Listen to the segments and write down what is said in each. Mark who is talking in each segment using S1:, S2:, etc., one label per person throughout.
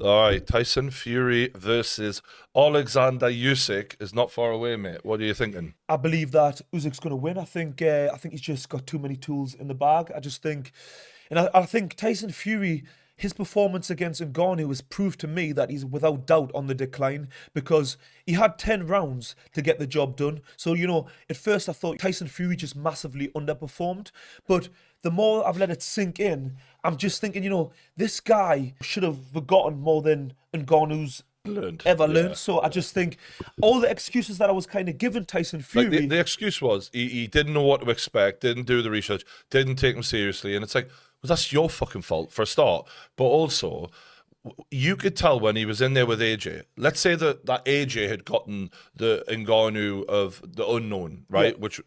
S1: All right, Tyson Fury versus Oleksandr Usyk is not far away, mate. What are you thinking?
S2: I believe that Usyk's going to win. I think he's just got too many tools in the bag. I just think, and I think Tyson Fury, his performance against Ngannou has proved to me that he's without doubt on the decline because he had 10 rounds to get the job done. So, at first I thought Tyson Fury just massively underperformed, but the more I've let it sink in, I'm just thinking, this guy should have forgotten more than Ngannou's
S1: Learned,
S2: ever learned.
S1: yeah,
S2: So I
S1: yeah.
S2: just think all the excuses that I was kind of giving Tyson
S1: Like the
S2: Fury.
S1: excuse was he didn't know what to expect, didn't do the research, didn't take him seriously, and it's like, well, that's your fucking fault for a start. But also, you could tell when he was in there with AJ. Let's say that AJ had gotten the Ngannou of the unknown,
S2: Yeah,
S1: right? Which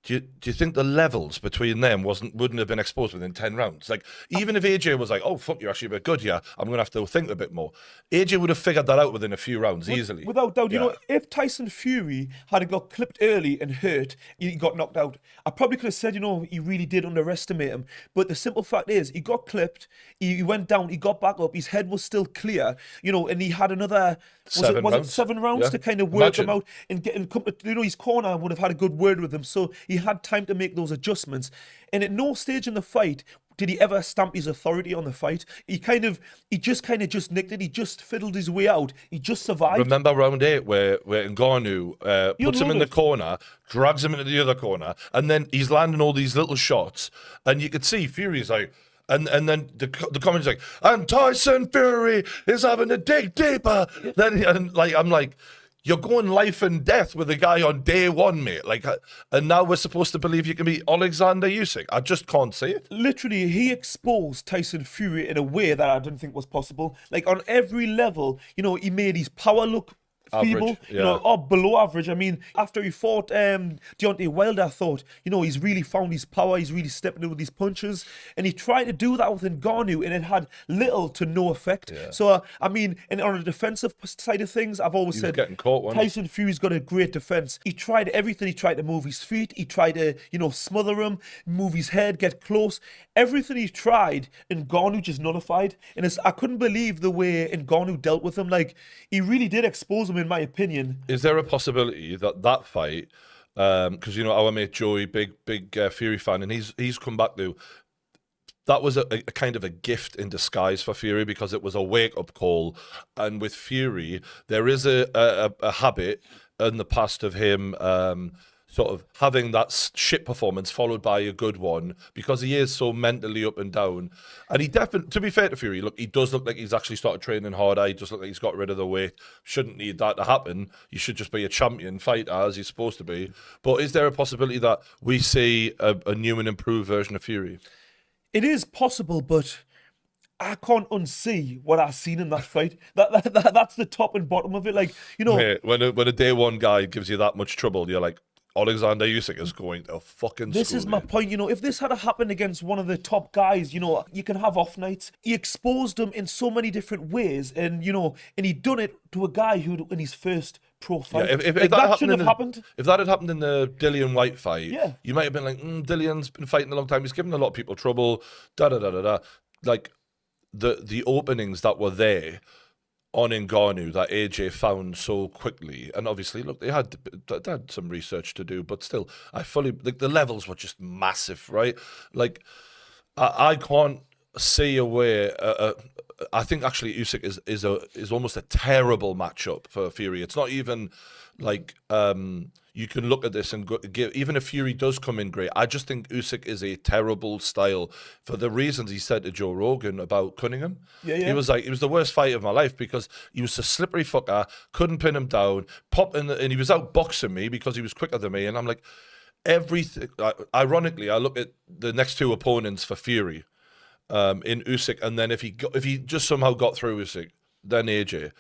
S1: do you think the levels between them wouldn't have been exposed within 10 rounds? Like, even if AJ was like, oh, fuck, you're actually a bit good, yeah, I'm going to have to think a bit more. AJ would have figured that out within a few rounds easily.
S2: without doubt,
S1: Yeah.
S2: if Tyson Fury had got clipped early and hurt, he got knocked out. I probably could have said, he really did underestimate him. But the simple fact is, he got clipped, he went down, he got back up, his head was still clear, and he had another, was it
S1: Seven
S2: was it
S1: rounds.
S2: 7 rounds
S1: Yeah.
S2: to kind of work him
S1: Imagine.
S2: out and get and come to, his corner would have had a good word with him. So he had time to make those adjustments. And at no stage in the fight did he ever stamp his authority on the fight. He just nicked it. He just fiddled his way out. He just survived.
S1: Remember round eight where Ngannou
S2: He
S1: puts him in the
S2: unloaded.
S1: corner, drags him into the other corner, and then he's landing all these little shots, and you could see Fury's like, and then the comments like, and Tyson Fury is having to dig deeper. Then and like I'm like, you're going life and death with a guy on day one, mate. Like, and now we're supposed to believe you can be Alexander Usyk. I just can't see it.
S2: Literally, he exposed Tyson Fury in a way that I didn't think was possible. Like on every level, he made his power look feeble,
S1: Average, yeah.
S2: or below average. I mean, after he fought Deontay Wilder, I thought, he's really found his power, he's really stepping in with his punches, and he tried to do that with Ngannou, and it had little to no effect.
S1: Yeah.
S2: So, I mean, and on the defensive side of things, I've always
S1: He was
S2: said
S1: getting caught, wasn't he?
S2: Tyson Fury's got a great defense. He tried everything. He tried to move his feet. He tried to, smother him, move his head, get close. Everything he tried, Ngannou just nullified. And I couldn't believe the way Ngannou dealt with him. Like, he really did expose him, in my opinion.
S1: Is there a possibility that fight, because our mate Joey, big Fury fan, and he's come back to that was a kind of a gift in disguise for Fury because it was a wake up call, and with Fury there is a habit in the past of him. Sort of having that shit performance followed by a good one because he is so mentally up and down. And he definitely, to be fair to Fury, look, he does look like he's actually started training harder. He does look like he's got rid of the weight. Shouldn't need that to happen. You should just be a champion fighter as he's supposed to be. But is there a possibility that we see a new and improved version of Fury?
S2: It is possible, but I can't unsee what I've seen in that fight. That's the top and bottom of it. Like,
S1: Mate, when a day one guy gives you that much trouble, you're like, Alexander Usyk is going to fucking
S2: this
S1: school
S2: is my
S1: you.
S2: point. If this had happened against one of the top guys, you can have off nights. He exposed him in so many different ways, and he done it to a guy who in his first pro
S1: Yeah,
S2: fight.
S1: if
S2: Like
S1: that
S2: that
S1: happened
S2: shouldn't have happened.
S1: if that had happened in the Dillian White fight,
S2: Yeah.
S1: you might have been like, Dillian's been fighting a long time. He's given a lot of people trouble. Da da da da da. Like the openings that were there on Ngannou that AJ found so quickly, and obviously, look, they had some research to do, but still, I fully like the levels were just massive, right? Like I can't see a way. I think actually Usyk is almost a terrible matchup for Fury. It's not even like you can look at this and give, even if Fury does come in great. I just think Usyk is a terrible style for the reasons he said to Joe Rogan about Cunningham.
S2: Yeah,
S1: He
S2: yeah.
S1: was like, it was the worst fight of my life because he was a slippery fucker, couldn't pin him down, pop in, and he was out boxing me because he was quicker than me, and I'm like, everything. Ironically, I look at the next two opponents for Fury in Usyk, and then if he just somehow got through Usyk, then AJ.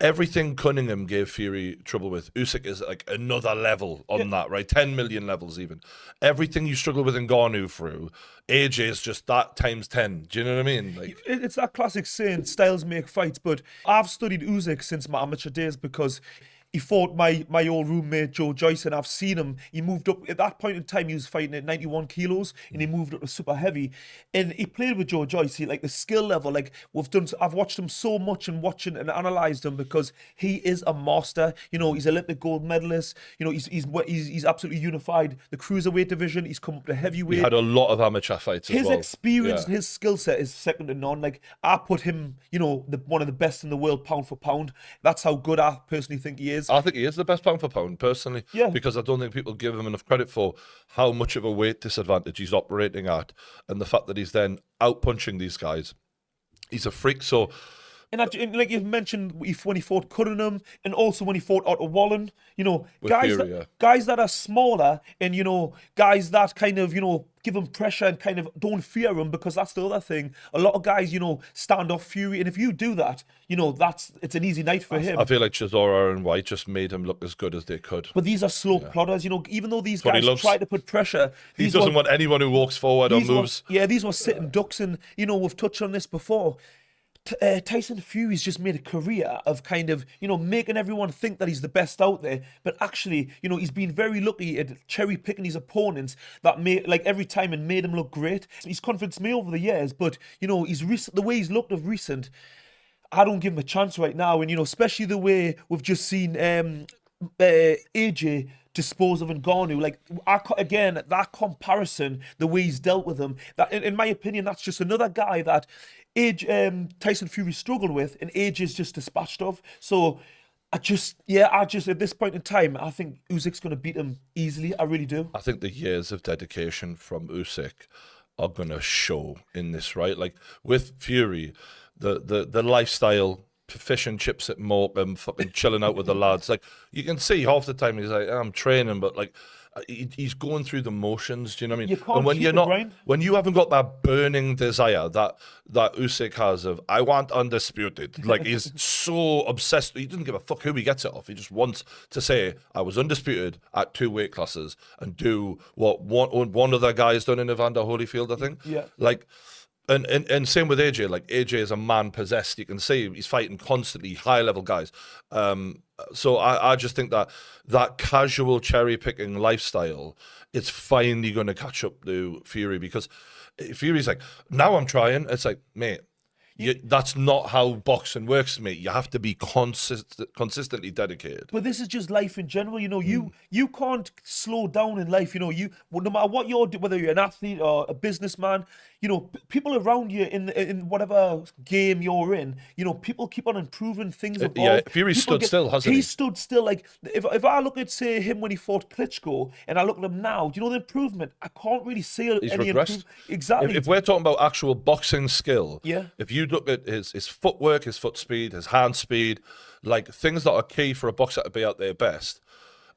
S1: Everything Cunningham gave Fury trouble with, Usyk is like another level on that, right? 10 million levels even. Everything you struggle with Ngannou through, AJ is just that times 10. Do you know what I mean? Like,
S2: It's that classic saying, styles make fights. But I've studied Usyk since my amateur days because he fought my old roommate Joe Joyce, and I've seen him. He moved up at that point in time. He was fighting at 91 kilos, and he moved up to super heavy. And he played with Joe Joyce. He, like, the skill level, like, I've watched him so much and watching and analysed him because he is a master. You know, he's Olympic gold medalist. You know, he's absolutely unified the cruiserweight division. He's come up to heavyweight.
S1: He had a lot of amateur fights as
S2: His
S1: well.
S2: experience and his skill set is second to none. Like, I put him, you know, one of the best in the world, pound for pound. That's how good I personally think he is.
S1: I think he is the best pound for pound, personally.
S2: Yeah.
S1: Because I don't think people give him enough credit for how much of a weight disadvantage he's operating at, and the fact that he's then out punching these guys. He's a freak. So,
S2: And like you've mentioned, when he fought Cunningham, and also when he fought Otto Wallen, you know, guys that are smaller, and, you know, guys that kind of, you know, give him pressure and kind of don't fear him, because that's the other thing. A lot of guys, you know, stand off Fury, and if you do that, you know, it's an easy night for him.
S1: I feel like Chisora and White just made him look as good as they could.
S2: But these are slow plodders, you know, even though these guys try to put pressure.
S1: He doesn't want anyone who walks forward or moves.
S2: These were sitting ducks, and, you know, we've touched on this before. Tyson Fury's just made a career of kind of, you know, making everyone think that he's the best out there, but actually, you know, he's been very lucky at cherry picking his opponents that made, like, every time, and made him look great. He's convinced me over the years, but, you know, the way he's looked of recent, I don't give him a chance right now. And, you know, especially the way we've just seen AJ dispose of Ngannou, like, again, that comparison, the way he's dealt with him, that, in my opinion, that's just another guy that Tyson Fury struggled with, and AJ's just dispatched of. So I just at this point in time, I think Usyk's going to beat him easily. I really do.
S1: I think the years of dedication from Usyk are going to show in this, right? Like, with Fury, the lifestyle, fish and chips at Morecambe, fucking chilling out with the lads. Like, you can see half the time he's like, I'm training, but, like, he's going through the motions. Do you know what I mean?
S2: You can't
S1: when you haven't got that burning desire that Usyk has of, I want undisputed. Like, he's so obsessed. He doesn't give a fuck who he gets it off. He just wants to say, I was undisputed at 2 weight classes, and do what one of the guys done in Evander Holyfield, I think.
S2: Yeah.
S1: Like. And same with AJ. Like, AJ is a man possessed. You can see he's fighting constantly high level guys. So I just think that casual cherry picking lifestyle, it's finally going to catch up to Fury, because Fury's like, now I'm trying. It's like, mate, that's not how boxing works, mate. You have to be consistently dedicated.
S2: But this is just life in general. You know, you can't slow down in life. You know, no matter what you're doing, whether you're an athlete or a businessman, you know, people around you in whatever game you're in, you know, people keep on improving things.
S1: Yeah, Fury stood still, hasn't he?
S2: He stood still. Like, if I look at, say, him when he fought Klitschko, and I look at him now, do you know the improvement? I can't really see
S1: He's
S2: any
S1: regressed.
S2: improvement. Exactly.
S1: If we're talking about actual boxing skill,
S2: Yeah.
S1: if you look at his footwork, his foot speed, his hand speed, like, things that are key for a boxer to be at their best.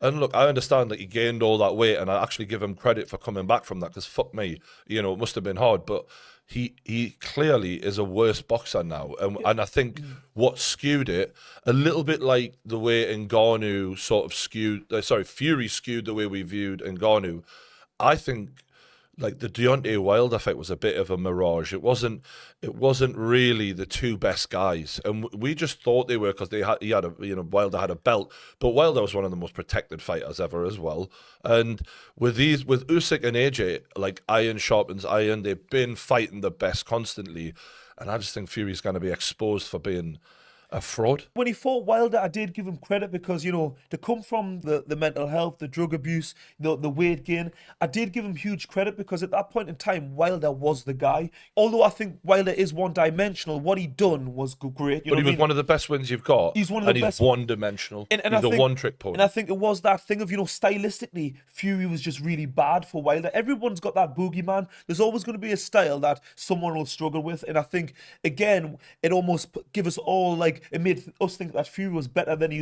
S1: And look, I understand that he gained all that weight, and I actually give him credit for coming back from that, because fuck me, you know, it must have been hard. But he clearly is a worse boxer now. And I think what skewed it, a little bit like the way Ngannou sort of Fury skewed the way we viewed Ngannou, I think, like, the Deontay Wilder fight was a bit of a mirage. It wasn't really the two best guys, and we just thought they were, because Wilder had a belt, but Wilder was one of the most protected fighters ever as well. And with Usyk and AJ, like, iron sharpens iron. They've been fighting the best constantly, and I just think Fury's going to be exposed for being a fraud.
S2: When he fought Wilder, I did give him credit, because, you know, to come from the mental health, the drug abuse, the weight gain, I did give him huge credit, because at that point in time, Wilder was the guy. Although I think Wilder is one-dimensional, what he done was great.
S1: But he was one of the best wins you've got.
S2: He's one of the best.
S1: He's one-dimensional. He's a one-trick pony.
S2: And I think it was that thing of, you know, stylistically, Fury was just really bad for Wilder. Everyone's got that boogeyman. There's always going to be a style that someone will struggle with. And I think, again, it almost give us all, like, it made us think that Fury was better than he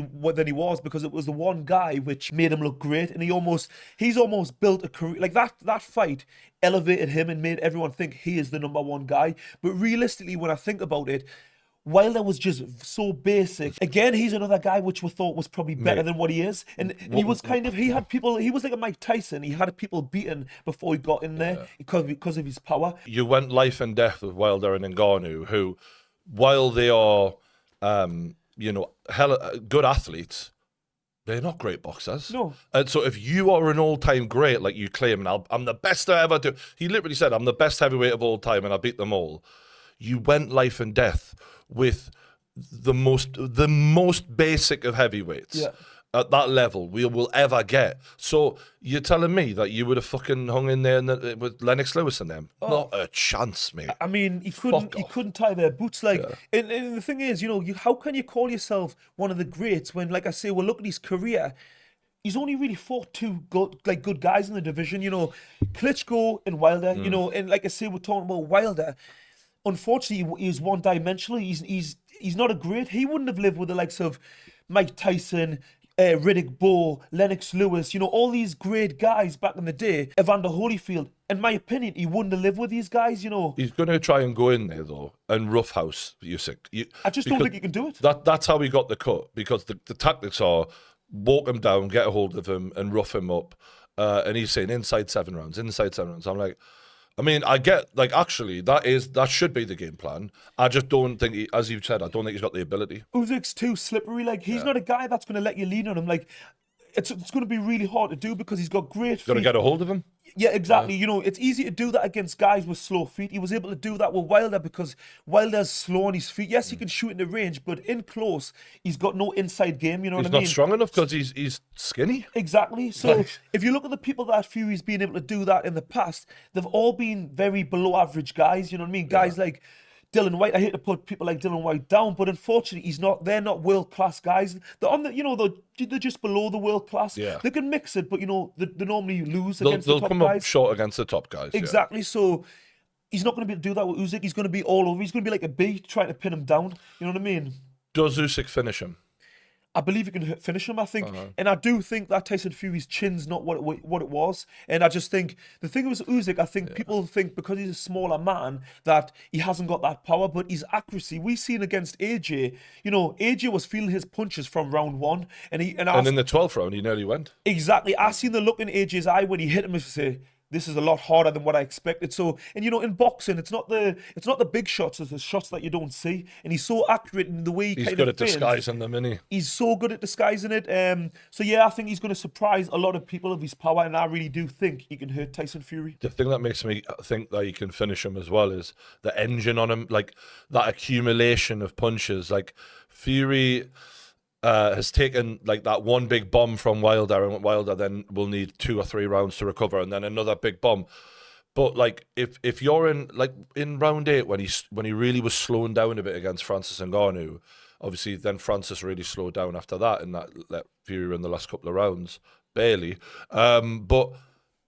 S2: was, because it was the one guy which made him look great, and he's almost built a career. Like, that fight elevated him and made everyone think he is the number one guy. But realistically, when I think about it, Wilder was just so basic. Again, he's another guy which we thought was probably better than what he is. And he was he was like a Mike Tyson. He had people beaten before he got in there because of his power.
S1: You went life and death with Wilder and Ngannou, who, while they are, you know, hella good athletes, They're not great boxers.
S2: No.
S1: And so if you are an all-time great, like you claim, and I'm the best I ever do. He literally said, I'm the best heavyweight of all time, and I beat them all. You went life and death with the most basic of heavyweights.
S2: Yeah.
S1: At that level we will ever get. So you're telling me that you would have fucking hung in there with Lennox Lewis and them? Not a chance, mate.
S2: I mean, he couldn't tie their boots. Like, and the thing is, how can you call yourself one of the greats when, like I say, well, look at his career. He's only really fought two good guys in the division. Klitschko and Wilder. And like I say, we're talking about Wilder. Unfortunately, he's one-dimensional. He's not a great. He wouldn't have lived with the likes of Mike Tyson, Riddick Bowe, Lennox Lewis, all these great guys back in the day. Evander Holyfield, in my opinion, he wouldn't have lived with these guys. He's
S1: going to try and go in there though and roughhouse Usyk.
S2: I just don't think he can do it.
S1: That's how he got the cut, because the tactics are walk him down, get a hold of him, and rough him up. And he's saying inside 7 rounds. I'm like, I mean, I get, like, actually, that should be the game plan. I just don't think, as you said, I don't think he's got the ability.
S2: Usyk's too slippery. Like, he's not a guy that's going to let you lean on him. Like, it's going to be really hard to do because he's got great feet.
S1: Got to get a hold of him.
S2: Yeah, exactly. It's easy to do that against guys with slow feet. He was able to do that with Wilder because Wilder's slow on his feet. Yes, he can shoot in the range, but in close, he's got no inside game. You know what I mean?
S1: He's not strong enough because he's skinny.
S2: Exactly. So if you look at the people that Fury's been able to do that in the past, they've all been very below average guys. You know what I mean? Guys like Dylan White. I hate to put people like Dylan White down, but unfortunately, they're not world class guys. They're on they're just below the world class.
S1: Yeah.
S2: They can mix it, but they normally lose against the top guys.
S1: They'll come up short against the top guys.
S2: Exactly. So he's not going to be able to do that with Usyk. He's going to be all over. He's going to be like a bee trying to pin him down. You know what I mean?
S1: Does Usyk finish him?
S2: I believe he can finish him, I think. And I do think that Tyson Fury's chin's not what it was. And I just think, the thing with Usyk, I think people think because he's a smaller man that he hasn't got that power, but his accuracy, we've seen against AJ, AJ was feeling his punches from round 1. And in
S1: the 12th round, he nearly went.
S2: Exactly. I seen the look in AJ's eye when he hit him and say, this is a lot harder than what I expected. So, and in boxing, it's not the big shots, it's the shots that you don't see. And he's so accurate in the way
S1: he's good at disguising them, isn't he?
S2: He's so good at disguising it. So yeah, I think he's going to surprise a lot of people of his power, and I really do think he can hurt Tyson Fury.
S1: The thing that makes me think that he can finish him as well is the engine on him, like that accumulation of punches. Like Fury has taken like that one big bomb from Wilder, and Wilder then will need 2 or 3 rounds to recover, and then another big bomb. But like if you're in round 8 when he really was slowing down a bit against Francis Ngannou, obviously then Francis really slowed down after that, and that let Fury run the last couple of rounds barely. But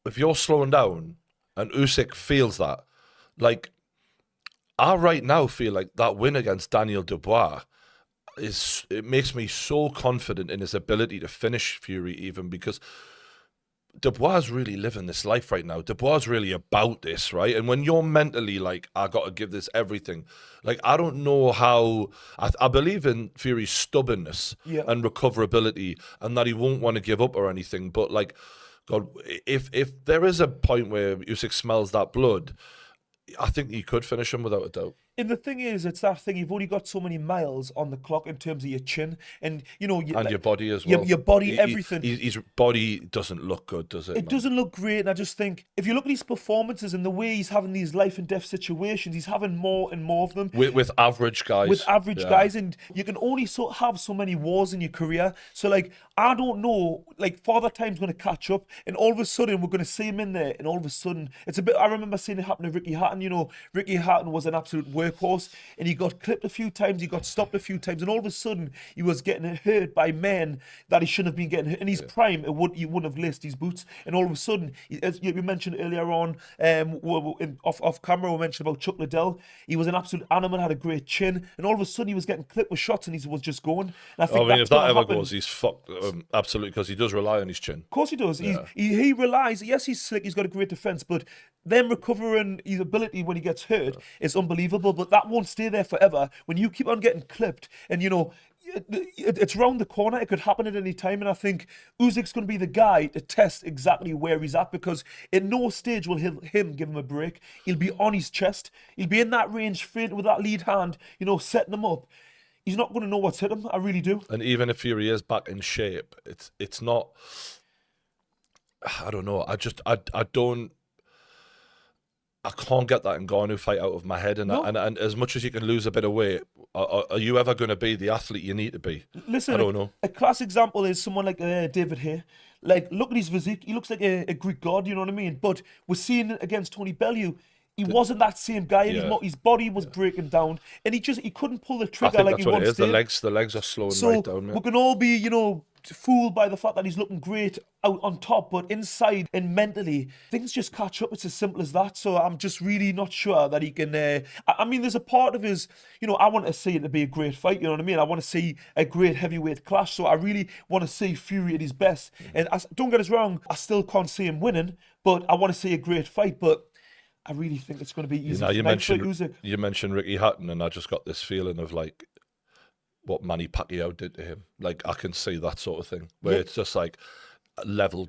S1: if you're slowing down and Usyk feels that, like I right now feel like that win against Daniel Dubois. It makes me so confident in his ability to finish Fury, even because Dubois is really living this life right now. Dubois is really about this, right? And when you're mentally like, I got to give this everything, like I don't know how. I believe in Fury's stubbornness and recoverability, and that he won't want to give up or anything. But like, God, if there is a point where Usyk smells that blood, I think he could finish him without a doubt.
S2: And the thing is, it's that thing, you've only got so many miles on the clock in terms of your chin and,
S1: your body as well.
S2: Your body, everything.
S1: His body doesn't look good, does it?
S2: It doesn't look great. And I just think, if you look at his performances and the way he's having these life and death situations, he's having more and more of them.
S1: With average guys.
S2: With average guys. And you can only have so many wars in your career. So, like, I don't know, like, Father Time's going to catch up, and all of a sudden, we're going to see him in there, and all of a sudden, it's a bit, I remember seeing it happen to Ricky Hatton. Ricky Hatton was an absolute workhorse, and he got clipped a few times, he got stopped a few times, and all of a sudden, he was getting hurt by men that he shouldn't have been getting hurt. In his prime, he wouldn't have laced his boots, and all of a sudden, as you mentioned earlier on, off camera, we mentioned about Chuck Liddell. He was an absolute animal, had a great chin, and all of a sudden, he was getting clipped with shots, and he was just going. And I think
S1: if that ever goes, he's fucked. Absolutely, because he does rely on his chin.
S2: Of course he does. Yeah. He relies. Yes, he's slick. He's got a great defense, but them recovering his ability when he gets hurt is unbelievable. But that won't stay there forever. When you keep on getting clipped, and it's round the corner. It could happen at any time. And I think Usyk's going to be the guy to test exactly where he's at, because at no stage will him give him a break. He'll be on his chest. He'll be in that range, feinting with that lead hand, setting him up. he's not going to know what's hit him. I really do.
S1: And even if Fury is back in shape, it's not. I don't know. I can't get that Ngannou fight out of my head, and
S2: No.
S1: and as much as you can lose a bit of weight, are you ever going to be the athlete you need to be?
S2: Listen,
S1: I don't know.
S2: A class example is someone like David Hay. Like, look at his physique. He looks like a Greek god, you know what I mean? But we're seeing it against Tony Bellew. He wasn't that same guy. And
S1: Yeah.
S2: his body was breaking down, and he couldn't pull the
S1: I
S2: trigger
S1: think
S2: like
S1: that's
S2: he
S1: what it
S2: once
S1: is.
S2: did.
S1: The legs are slowing
S2: So
S1: right down,
S2: we
S1: mate.
S2: can all be, fooled by the fact that he's looking great out on top, but inside and mentally, things just catch up. It's as simple as that. So I'm just really not sure that he can. I mean, there's a part of his, I want to see it to be a great fight. You know what I mean? I want to see a great heavyweight clash. So I really want to see Fury at his best. And don't get us wrong, I still can't see him winning, but I want to see a great fight. But I really think it's going to be easy.
S1: You
S2: mentioned
S1: mentioned Ricky Hatton, and I just got this feeling of like what Manny Pacquiao did to him. Like, I can see that sort of thing where it's just like level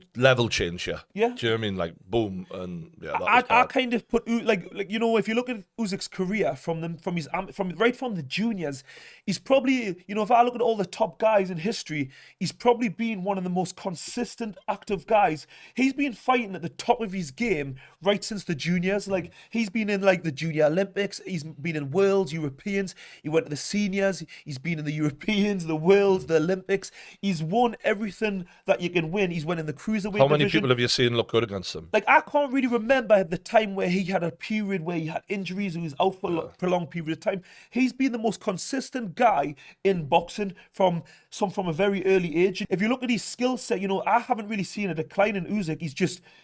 S1: change. Yeah.
S2: Yeah.
S1: Do you know what I mean? Like, boom, and yeah. That was
S2: I
S1: bad.
S2: kind of put if you look at Usyk's career from the juniors, he's probably, if I look at all the top guys in history, he's probably been one of the most consistent active guys. He's been fighting at the top of his game right since the juniors. Like, he's been in like the Junior Olympics, he's been in Worlds, Europeans, he went to the seniors, he's been in the Europeans, the Worlds, the Olympics. He's won everything that you can win. He's winning the cruiserweight
S1: How many
S2: division.
S1: people have you seen look good against him?
S2: Like, I can't really remember the time where he had a period where he had injuries, he was out for a prolonged period of time. He's been the most consistent guy in boxing from a very early age. If you look at his skill set, I haven't really seen a decline in Usyk.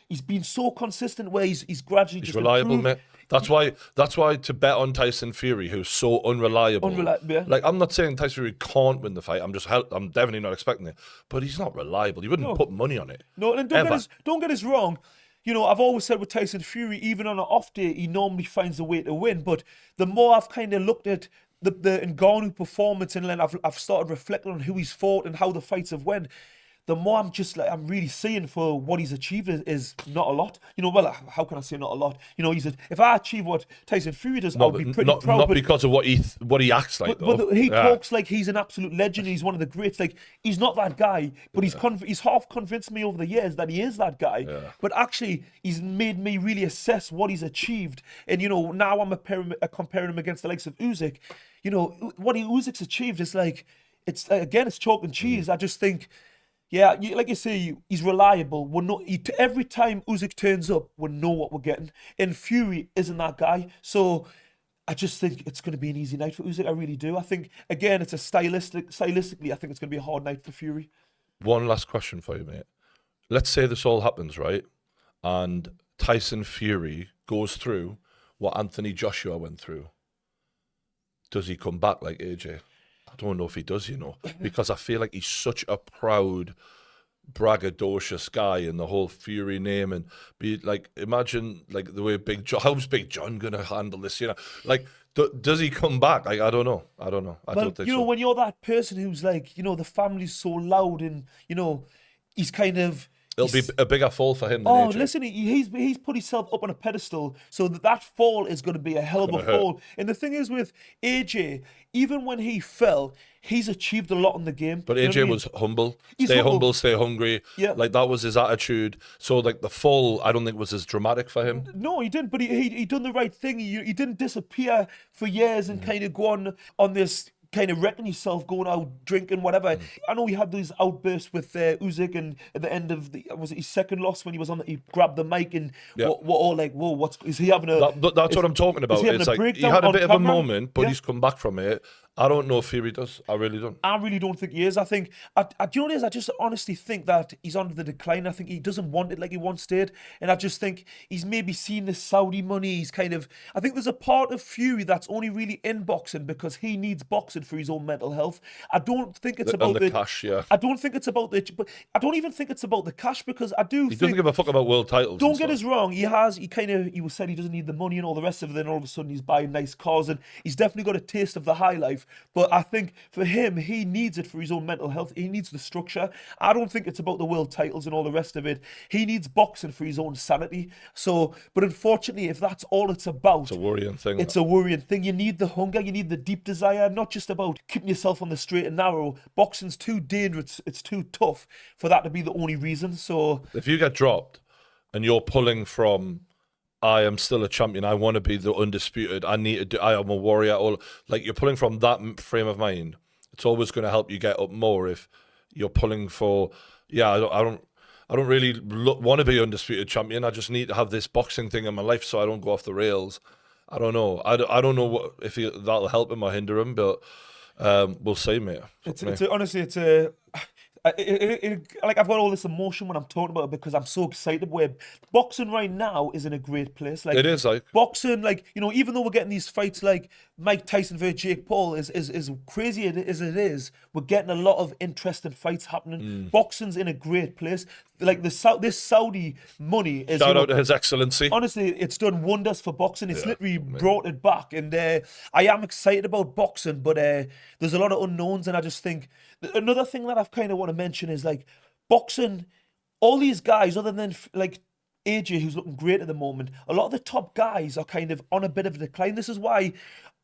S2: He's been so consistent where he's gradually just
S1: Reliable,
S2: improved.
S1: mate. That's why to bet on Tyson Fury, who's so unreliable.
S2: Yeah.
S1: Like, I'm not saying Tyson Fury can't win the fight. I'm definitely not expecting it. But he's not reliable. You wouldn't put money on it.
S2: No, and don't get us wrong. I've always said with Tyson Fury, even on an off day, he normally finds a way to win. But the more I've kind of looked at the Ngannou performance, and then I've started reflecting on who he's fought and how the fights have went, the more I'm really seeing for what he's achieved is not a lot. Well, how can I say not a lot? If I achieve what Tyson Fury does, I'll be pretty proud.
S1: Not because of what he acts like, though.
S2: But he talks like he's an absolute legend. He's one of the greats. Like, he's not that guy, but he's half convinced me over the years that he is that guy.
S1: Yeah.
S2: But actually, he's made me really assess what he's achieved. And now I'm comparing him against the likes of Usyk. What Usyk's achieved is like, it's chalk and cheese. I just think. Yeah, like you say, he's reliable. Every time Usyk turns up, we know what we're getting. And Fury isn't that guy. So I just think it's going to be an easy night for Usyk. I really do. I think, again, it's stylistically, I think it's going to be a hard night for Fury.
S1: One last question for you, mate. Let's say this all happens, right? And Tyson Fury goes through what Anthony Joshua went through. Does he come back like AJ? I don't know if he does, because I feel like he's such a proud, braggadocious guy in the whole Fury name, and be like, imagine like the way how's Big John gonna handle this? Like, does he come back? Like, I don't know. I don't think so.
S2: When you're that person who's like, the family's so loud, and he's kind of.
S1: It'll be a bigger fall for him than AJ.
S2: Listen, he's put himself up on a pedestal, so that fall is going to be a hell of a fall. And the thing is with AJ, even when he fell, he's achieved a lot in the game.
S1: But AJ was humble.
S2: He's
S1: stay humble, stay hungry.
S2: Yeah.
S1: Like, that was his attitude. So, like, the fall, I don't think was as dramatic for him.
S2: No, he didn't, but he done the right thing. He didn't disappear for years and kind of go on this kind of wrecking himself, going out drinking, whatever. I know he had these outbursts with Usyk, and at the end of was it his second loss when he was he grabbed the mic, and we're all like, "Whoa, is he having a?"
S1: That's what I'm talking about. It's like he had a bit of a moment, but he's come back from it. I don't know if Fury does. I really don't.
S2: I really don't think he is. I think, do you know what it is? I just honestly think that he's on the decline. I think he doesn't want it like he once did. And I just think he's maybe seen the Saudi money. He's I think there's a part of Fury that's only really in boxing because he needs boxing for his own mental health. I don't think it's about
S1: the cash, yeah.
S2: I don't think it's about but I don't even think it's about the cash, because I do
S1: He doesn't give a fuck about world titles.
S2: Don't get us wrong. He said he doesn't need the money and all the rest of it. Then all of a sudden he's buying nice cars, and he's definitely got a taste of the high life. But I think for him, he needs it for his own mental health. He needs the structure. I don't think it's about the world titles and all the rest of it. He needs boxing for his own sanity. So, but unfortunately, if that's all it's about,
S1: It's a worrying thing.
S2: it's a worrying thing. You need the hunger, you need the deep desire, not just about keeping yourself on the straight and narrow. Boxing's too dangerous, it's too tough for that to be the only reason. So
S1: If you get dropped and you're pulling from, I am still a champion, I want to be the undisputed, I need to do, I am a warrior, or like you're pulling from that frame of mind, it's always going to help you get up more. If you're pulling for, yeah, I don't really want to be undisputed champion. I just need to have this boxing thing in my life so I don't go off the rails. I don't know. I don't know if that'll help him or hinder him, but we'll see, mate.
S2: Honestly, like I've got all this emotion when I'm talking about it because I'm so excited. Where boxing right now is in a great place. Like
S1: it is, like
S2: boxing, like even though we're getting these fights like Mike Tyson versus Jake Paul is crazy as it is, we're getting a lot of interesting fights happening. Boxing's in a great place. Like this Saudi money is
S1: shout out to His Excellency.
S2: Honestly, it's done wonders for boxing. It's literally brought it back, and I am excited about boxing, but there's a lot of unknowns, and I just think another thing that I've kind of want to mention is like boxing. All these guys, other than like AJ, who's looking great at the moment, a lot of the top guys are kind of on a bit of a decline. This is why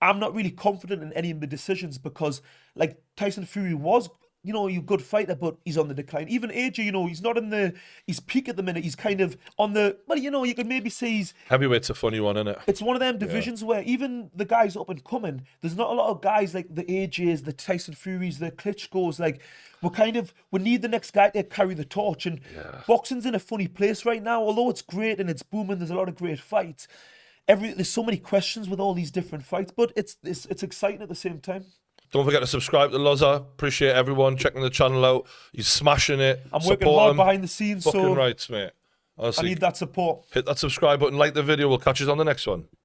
S2: I'm not really confident in any of the decisions, because like Tyson Fury was, you're a good fighter, but he's on the decline. Even AJ, he's not in his peak at the minute. He's kind of on the, well, you could maybe say he's...
S1: Heavyweight's a funny one, isn't it?
S2: It's one of them divisions where even the guys up and coming, there's not a lot of guys like the AJs, the Tyson Furies, the Klitschko's. Like, we need the next guy to carry the torch. And boxing's in a funny place right now. Although it's great and it's booming, there's a lot of great fights. There's so many questions with all these different fights, but it's exciting at the same time.
S1: Don't forget to subscribe to Loza. Appreciate everyone checking the channel out. He's smashing it.
S2: I'm working hard behind the scenes,
S1: fucking
S2: so
S1: rights, mate. Honestly,
S2: I need that support.
S1: Hit that subscribe button, like the video. We'll catch you on the next one.